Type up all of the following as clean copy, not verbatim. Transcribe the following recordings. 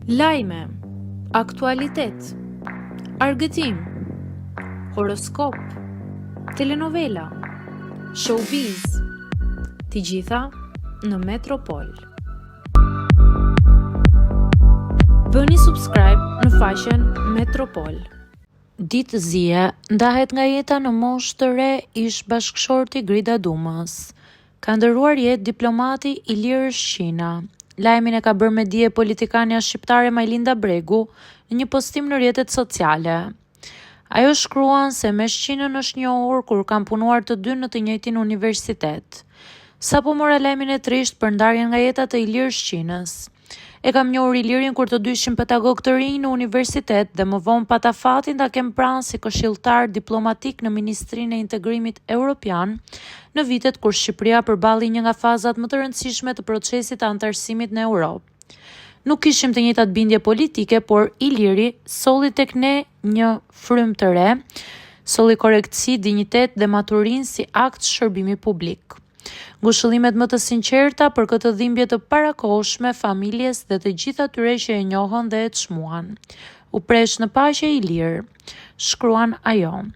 Lajme, aktualitet, argëtim, horoskop, telenovela, showbiz, të gjitha në Metropol. Bëni subscribe në faqen Metropol. Ditë zije ndahet nga jeta në moshë të re ish bashkëshorti Grida Dumës. Ka ndërruar jetë diplomati Ilir Shqina. Lajmin e ka bërë me dije politikania shqiptare Majlinda Bregu në një postim në rrjetet sociale. Ajo shkruan se me Shqinën është njohur kur kanë punuar të dy në të njëjtin universitet. Sapo mora lajmin e trisht për ndarjen nga jeta të Ilir Shqinës. E kam njohur Ilirin kur të dy ishim pedagog të rinj në universitet dhe më vonë pata fatin ta kem pranë si këshilltar diplomatik në Ministrinë e Integrimit Evropian në vitet kur Shqipëria përballi një nga fazat më të rëndësishme të procesit të antarësimit në Europë. Nuk kishim të njëjtat bindje politike, por Iliri solli tek ne një frym të re, solli korrektësi, dinjitet dhe maturinë si akt shërbimi publik. Ngushëllimet më të sinqerta për këtë dhimbje të parakohshme familjes dhe të gjithë atyre që e njohën dhe e çmuan. U presh në paqe Ilir, shkruan ajo.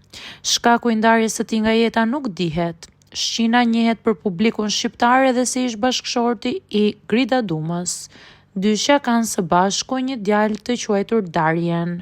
Shkaku i ndarjes së tij nga jeta nuk dihet. Shqina njihet për publikun shqiptar edhe si ish bashkëshorti i Grida Dumës. Dyshja kanë së bashku një djalë të quajtur Darjen.